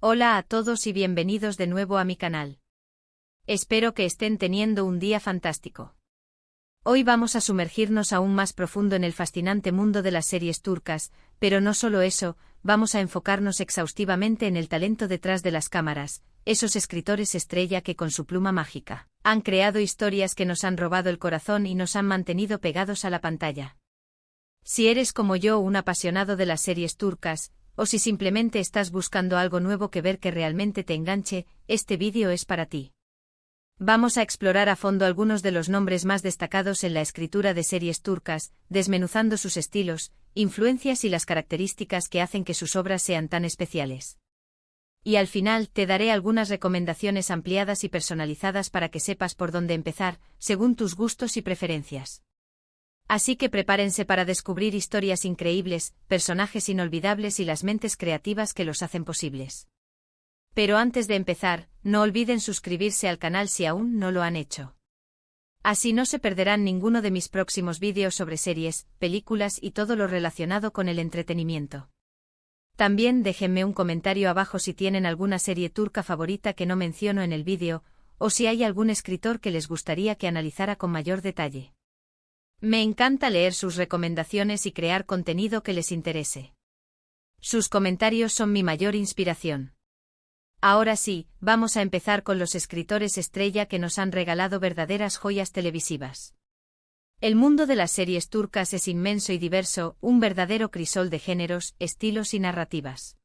Hola a todos y bienvenidos de nuevo a mi canal. Espero que estén teniendo un día fantástico. Hoy vamos a sumergirnos aún más profundo en el fascinante mundo de las series turcas, pero no solo eso, vamos a enfocarnos exhaustivamente en el talento detrás de las cámaras, esos escritores estrella que con su pluma mágica han creado historias que nos han robado el corazón y nos han mantenido pegados a la pantalla. Si eres como yo un apasionado de las series turcas, o si simplemente estás buscando algo nuevo que ver que realmente te enganche, este vídeo es para ti. Vamos a explorar a fondo algunos de los nombres más destacados en la escritura de series turcas, desmenuzando sus estilos, influencias y las características que hacen que sus obras sean tan especiales. Y al final te daré algunas recomendaciones ampliadas y personalizadas para que sepas por dónde empezar, según tus gustos y preferencias. Así que prepárense para descubrir historias increíbles, personajes inolvidables y las mentes creativas que los hacen posibles. Pero antes de empezar, no olviden suscribirse al canal si aún no lo han hecho. Así no se perderán ninguno de mis próximos vídeos sobre series, películas y todo lo relacionado con el entretenimiento. También déjenme un comentario abajo si tienen alguna serie turca favorita que no menciono en el vídeo, o si hay algún escritor que les gustaría que analizara con mayor detalle. Me encanta leer sus recomendaciones y crear contenido que les interese. Sus comentarios son mi mayor inspiración. Ahora sí, vamos a empezar con los escritores estrella que nos han regalado verdaderas joyas televisivas. El mundo de las series turcas es inmenso y diverso, un verdadero crisol de géneros, estilos y narrativas.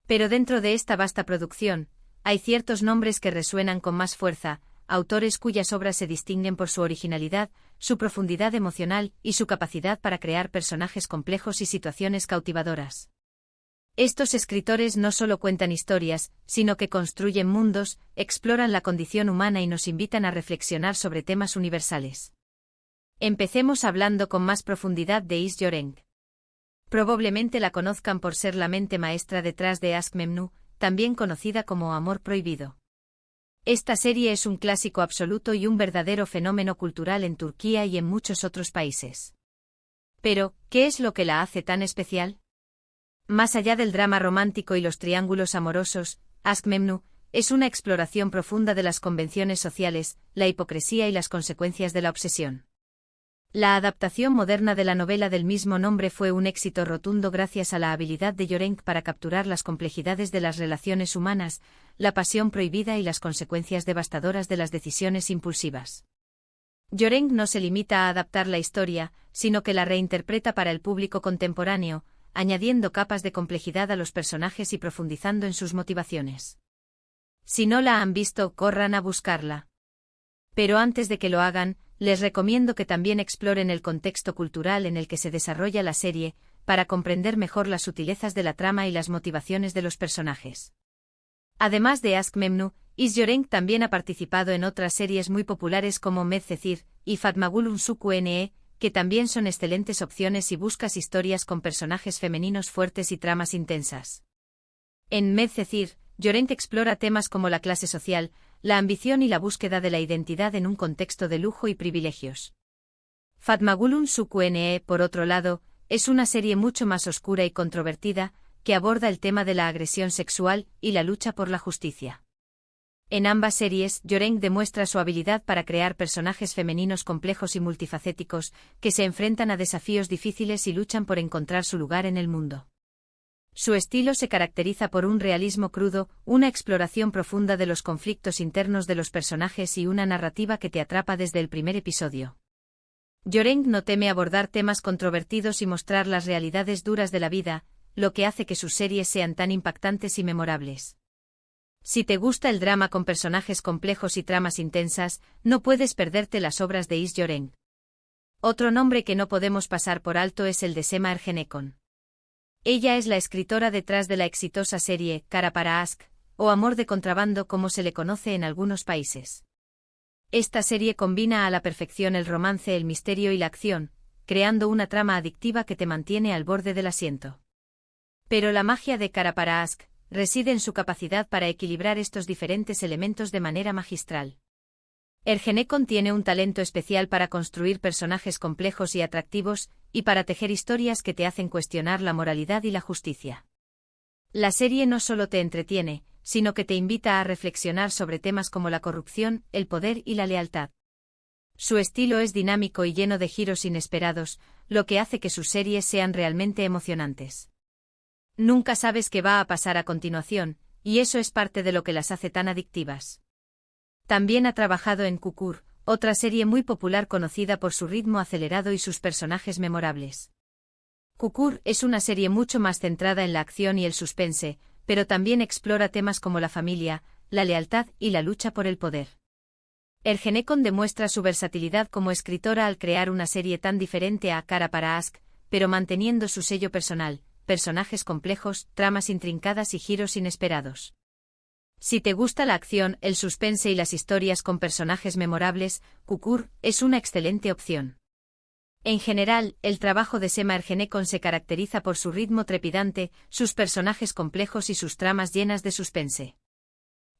Pero dentro de esta vasta producción, hay ciertos nombres que resuenan con más fuerza, autores cuyas obras se distinguen por su originalidad, su profundidad emocional y su capacidad para crear personajes complejos y situaciones cautivadoras. Estos escritores no solo cuentan historias, sino que construyen mundos, exploran la condición humana y nos invitan a reflexionar sobre temas universales. Empecemos hablando con más profundidad de Is Yörenç. Probablemente la conozcan por ser la mente maestra detrás de Aşk Memnu, también conocida como Amor Prohibido. Esta serie es un clásico absoluto y un verdadero fenómeno cultural en Turquía y en muchos otros países. Pero, ¿qué es lo que la hace tan especial? Más allá del drama romántico y los triángulos amorosos, Aşk Memnu es una exploración profunda de las convenciones sociales, la hipocresía y las consecuencias de la obsesión. La adaptación moderna de la novela del mismo nombre fue un éxito rotundo gracias a la habilidad de Yörenç para capturar las complejidades de las relaciones humanas, la pasión prohibida y las consecuencias devastadoras de las decisiones impulsivas. Yörenç no se limita a adaptar la historia, sino que la reinterpreta para el público contemporáneo, añadiendo capas de complejidad a los personajes y profundizando en sus motivaciones. Si no la han visto, corran a buscarla. Pero antes de que lo hagan, les recomiendo que también exploren el contexto cultural en el que se desarrolla la serie, para comprender mejor las sutilezas de la trama y las motivaciones de los personajes. Además de Aşk Memnu, Is Yörenç también ha participado en otras series muy populares como Medcezir y Fatmagül Ünsüzgü, que también son excelentes opciones si buscas historias con personajes femeninos fuertes y tramas intensas. En Medcezir, Yörenç explora temas como la clase social, la ambición y la búsqueda de la identidad en un contexto de lujo y privilegios. Fatmagül Ünsüzgü, por otro lado, es una serie mucho más oscura y controvertida, que aborda el tema de la agresión sexual y la lucha por la justicia. En ambas series, Yörenç demuestra su habilidad para crear personajes femeninos complejos y multifacéticos, que se enfrentan a desafíos difíciles y luchan por encontrar su lugar en el mundo. Su estilo se caracteriza por un realismo crudo, una exploración profunda de los conflictos internos de los personajes y una narrativa que te atrapa desde el primer episodio. Yörenç no teme abordar temas controvertidos y mostrar las realidades duras de la vida, lo que hace que sus series sean tan impactantes y memorables. Si te gusta el drama con personajes complejos y tramas intensas, no puedes perderte las obras de Is Yörenç. Otro nombre que no podemos pasar por alto es el de Sema Ergenekon. Ella es la escritora detrás de la exitosa serie Kara Para Aşk, o Amor de Contrabando como se le conoce en algunos países. Esta serie combina a la perfección el romance, el misterio y la acción, creando una trama adictiva que te mantiene al borde del asiento. Pero la magia de Kara Para Aşk reside en su capacidad para equilibrar estos diferentes elementos de manera magistral. Ergenekon tiene un talento especial para construir personajes complejos y atractivos, y para tejer historias que te hacen cuestionar la moralidad y la justicia. La serie no solo te entretiene, sino que te invita a reflexionar sobre temas como la corrupción, el poder y la lealtad. Su estilo es dinámico y lleno de giros inesperados, lo que hace que sus series sean realmente emocionantes. Nunca sabes qué va a pasar a continuación, y eso es parte de lo que las hace tan adictivas. También ha trabajado en Kukur, otra serie muy popular conocida por su ritmo acelerado y sus personajes memorables. Kukur es una serie mucho más centrada en la acción y el suspense, pero también explora temas como la familia, la lealtad y la lucha por el poder. Ergenekon demuestra su versatilidad como escritora al crear una serie tan diferente a Cara para Ask, pero manteniendo su sello personal, personajes complejos, tramas intrincadas y giros inesperados. Si te gusta la acción, el suspense y las historias con personajes memorables, Kukur es una excelente opción. En general, el trabajo de Sema Ergenekon se caracteriza por su ritmo trepidante, sus personajes complejos y sus tramas llenas de suspense.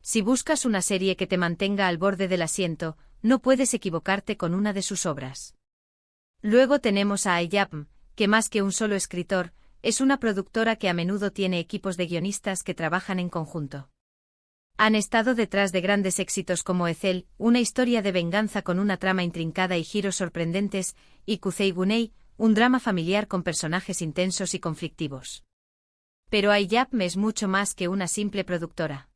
Si buscas una serie que te mantenga al borde del asiento, no puedes equivocarte con una de sus obras. Luego tenemos a Ayapm, que más que un solo escritor, es una productora que a menudo tiene equipos de guionistas que trabajan en conjunto. Han estado detrás de grandes éxitos como Ethel, una historia de venganza con una trama intrincada y giros sorprendentes, y Kuzei Gunei, un drama familiar con personajes intensos y conflictivos. Pero Ayapm es mucho más que una simple productora.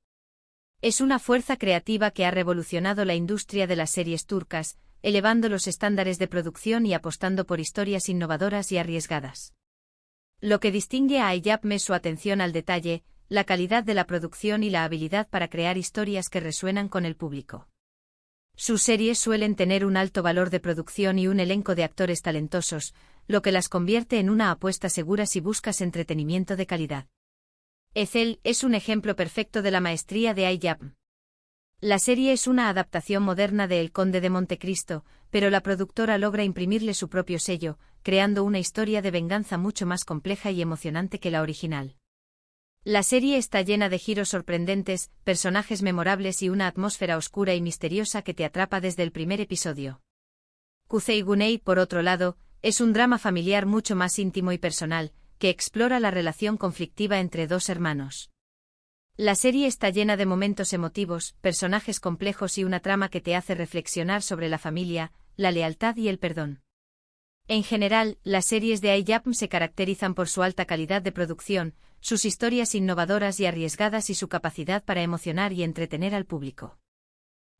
Es una fuerza creativa que ha revolucionado la industria de las series turcas, elevando los estándares de producción y apostando por historias innovadoras y arriesgadas. Lo que distingue a Ayapm es su atención al detalle, la calidad de la producción y la habilidad para crear historias que resuenan con el público. Sus series suelen tener un alto valor de producción y un elenco de actores talentosos, lo que las convierte en una apuesta segura si buscas entretenimiento de calidad. Ethel es un ejemplo perfecto de la maestría de Ayapm. La serie es una adaptación moderna de El Conde de Montecristo, pero la productora logra imprimirle su propio sello, creando una historia de venganza mucho más compleja y emocionante que la original. La serie está llena de giros sorprendentes, personajes memorables y una atmósfera oscura y misteriosa que te atrapa desde el primer episodio. Kuzei Gunei, por otro lado, es un drama familiar mucho más íntimo y personal, que explora la relación conflictiva entre dos hermanos. La serie está llena de momentos emotivos, personajes complejos y una trama que te hace reflexionar sobre la familia, la lealtad y el perdón. En general, las series de Ayapm se caracterizan por su alta calidad de producción, sus historias innovadoras y arriesgadas y su capacidad para emocionar y entretener al público.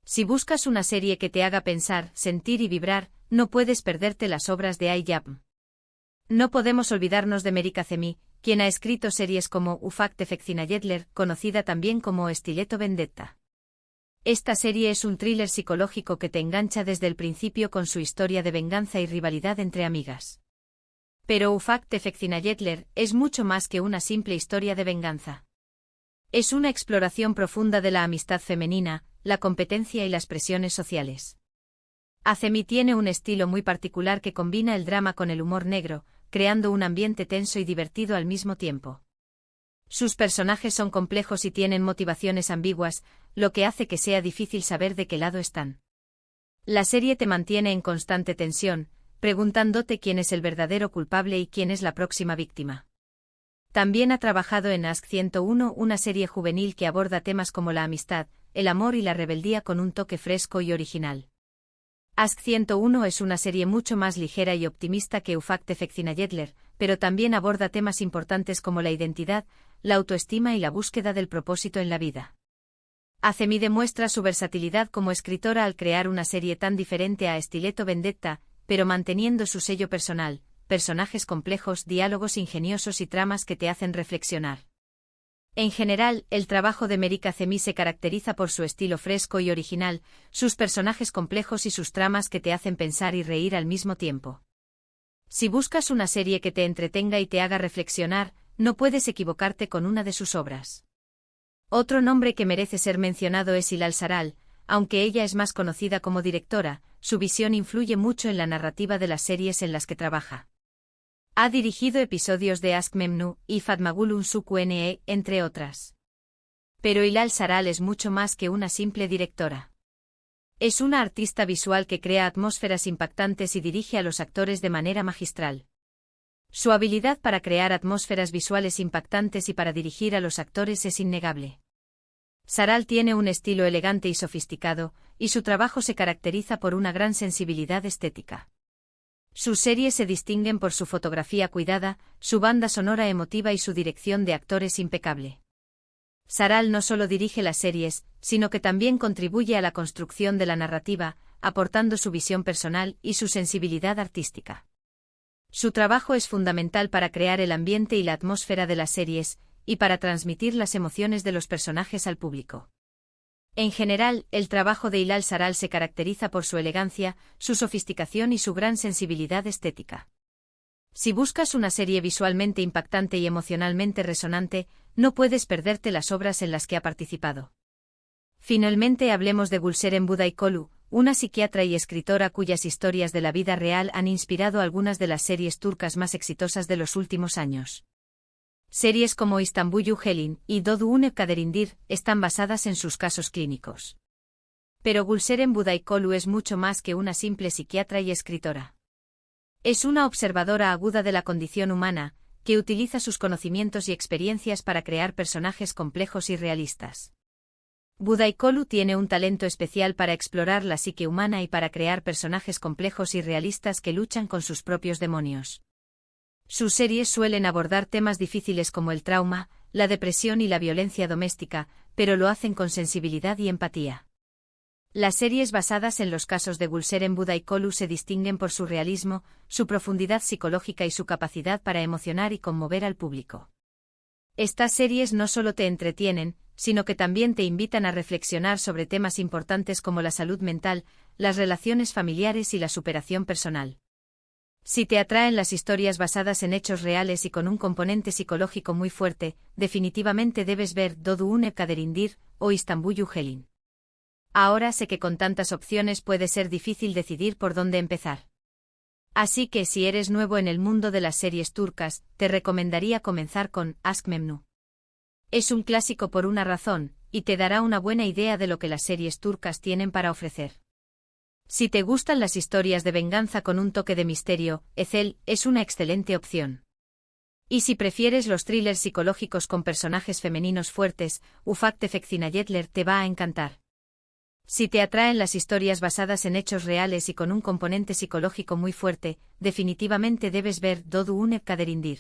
Si buscas una serie que te haga pensar, sentir y vibrar, no puedes perderte las obras de Ayapm. No podemos olvidarnos de Meri Kazemi, quien ha escrito series como Ufak Tefekcinayetler, conocida también como Stiletto Vendetta. Esta serie es un thriller psicológico que te engancha desde el principio con su historia de venganza y rivalidad entre amigas. Pero Ufak Tefekcinayetler es mucho más que una simple historia de venganza. Es una exploración profunda de la amistad femenina, la competencia y las presiones sociales. Azemi tiene un estilo muy particular que combina el drama con el humor negro, creando un ambiente tenso y divertido al mismo tiempo. Sus personajes son complejos y tienen motivaciones ambiguas, lo que hace que sea difícil saber de qué lado están. La serie te mantiene en constante tensión, preguntándote quién es el verdadero culpable y quién es la próxima víctima. También ha trabajado en Ask 101, una serie juvenil que aborda temas como la amistad, el amor y la rebeldía con un toque fresco y original. Ask 101 es una serie mucho más ligera y optimista que Ufak Tefekcinayetler, pero también aborda temas importantes como la identidad, la autoestima y la búsqueda del propósito en la vida. Azemi demuestra su versatilidad como escritora al crear una serie tan diferente a Stiletto Vendetta, pero manteniendo su sello personal, personajes complejos, diálogos ingeniosos y tramas que te hacen reflexionar. En general, el trabajo de Meri Kazemi se caracteriza por su estilo fresco y original, sus personajes complejos y sus tramas que te hacen pensar y reír al mismo tiempo. Si buscas una serie que te entretenga y te haga reflexionar, no puedes equivocarte con una de sus obras. Otro nombre que merece ser mencionado es Hilal Saral, aunque ella es más conocida como directora, su visión influye mucho en la narrativa de las series en las que trabaja. Ha dirigido episodios de Ask Memnu y Fatmagul Unsuku Ne, entre otras. Pero Hilal Saral es mucho más que una simple directora. Es una artista visual que crea atmósferas impactantes y dirige a los actores de manera magistral. Su habilidad para crear atmósferas visuales impactantes y para dirigir a los actores es innegable. Saral tiene un estilo elegante y sofisticado, y su trabajo se caracteriza por una gran sensibilidad estética. Sus series se distinguen por su fotografía cuidada, su banda sonora emotiva y su dirección de actores impecable. Saral no solo dirige las series, sino que también contribuye a la construcción de la narrativa, aportando su visión personal y su sensibilidad artística. Su trabajo es fundamental para crear el ambiente y la atmósfera de las series, y para transmitir las emociones de los personajes al público. En general, el trabajo de Hilal Saral se caracteriza por su elegancia, su sofisticación y su gran sensibilidad estética. Si buscas una serie visualmente impactante y emocionalmente resonante, no puedes perderte las obras en las que ha participado. Finalmente hablemos de Gülseren Budaykolu, una psiquiatra y escritora cuyas historias de la vida real han inspirado algunas de las series turcas más exitosas de los últimos años. Series como İstanbul Helin y Doğduğunu Kaderindir están basadas en sus casos clínicos. Pero Gülseren Budaykolu es mucho más que una simple psiquiatra y escritora. Es una observadora aguda de la condición humana, que utiliza sus conocimientos y experiencias para crear personajes complejos y realistas. Budaykolu tiene un talento especial para explorar la psique humana y para crear personajes complejos y realistas que luchan con sus propios demonios. Sus series suelen abordar temas difíciles como el trauma, la depresión y la violencia doméstica, pero lo hacen con sensibilidad y empatía. Las series basadas en los casos de Gülseren Budaykolu se distinguen por su realismo, su profundidad psicológica y su capacidad para emocionar y conmover al público. Estas series no solo te entretienen, sino que también te invitan a reflexionar sobre temas importantes como la salud mental, las relaciones familiares y la superación personal. Si te atraen las historias basadas en hechos reales y con un componente psicológico muy fuerte, definitivamente debes ver Doğduğunu Kaderindir o İstanbul Helin. Ahora sé que con tantas opciones puede ser difícil decidir por dónde empezar. Así que si eres nuevo en el mundo de las series turcas, te recomendaría comenzar con Aşk Memnu. Es un clásico por una razón, y te dará una buena idea de lo que las series turcas tienen para ofrecer. Si te gustan las historias de venganza con un toque de misterio, Ezel es una excelente opción. Y si prefieres los thrillers psicológicos con personajes femeninos fuertes, Ufak Tefek Cinayetler te va a encantar. Si te atraen las historias basadas en hechos reales y con un componente psicológico muy fuerte, definitivamente debes ver Doğduğunu Kaderindir.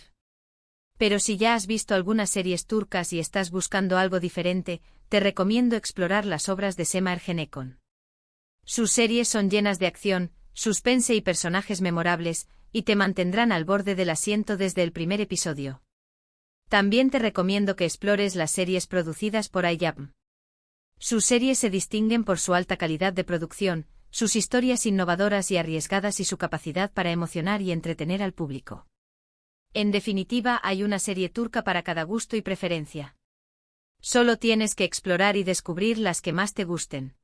Pero si ya has visto algunas series turcas y estás buscando algo diferente, te recomiendo explorar las obras de Sema Ergenekon. Sus series son llenas de acción, suspense y personajes memorables, y te mantendrán al borde del asiento desde el primer episodio. También te recomiendo que explores las series producidas por Ayapm. Sus series se distinguen por su alta calidad de producción, sus historias innovadoras y arriesgadas y su capacidad para emocionar y entretener al público. En definitiva, hay una serie turca para cada gusto y preferencia. Solo tienes que explorar y descubrir las que más te gusten.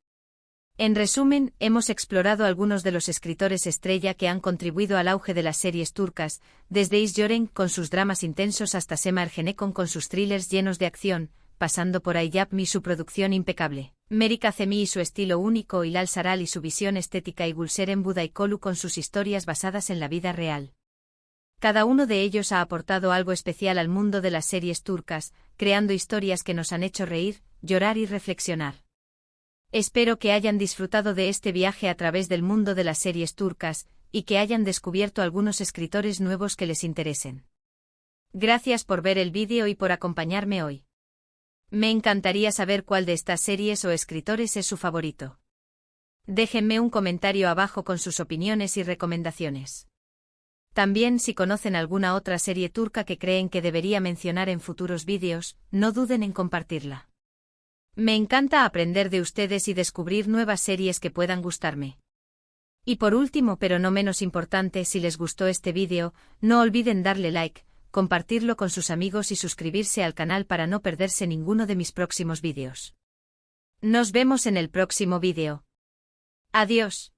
En resumen, hemos explorado algunos de los escritores estrella que han contribuido al auge de las series turcas, desde İzgören con sus dramas intensos hasta Sema Ergenekon con sus thrillers llenos de acción, pasando por Ayapm y su producción impecable, Merik Azemi y su estilo único, Hilal Saral y su visión estética y Gülseren Budaykolu con sus historias basadas en la vida real. Cada uno de ellos ha aportado algo especial al mundo de las series turcas, creando historias que nos han hecho reír, llorar y reflexionar. Espero que hayan disfrutado de este viaje a través del mundo de las series turcas, y que hayan descubierto algunos escritores nuevos que les interesen. Gracias por ver el vídeo y por acompañarme hoy. Me encantaría saber cuál de estas series o escritores es su favorito. Déjenme un comentario abajo con sus opiniones y recomendaciones. También si conocen alguna otra serie turca que creen que debería mencionar en futuros vídeos, no duden en compartirla. Me encanta aprender de ustedes y descubrir nuevas series que puedan gustarme. Y por último pero no menos importante, si les gustó este vídeo, no olviden darle like, compartirlo con sus amigos y suscribirse al canal para no perderse ninguno de mis próximos vídeos. Nos vemos en el próximo vídeo. Adiós.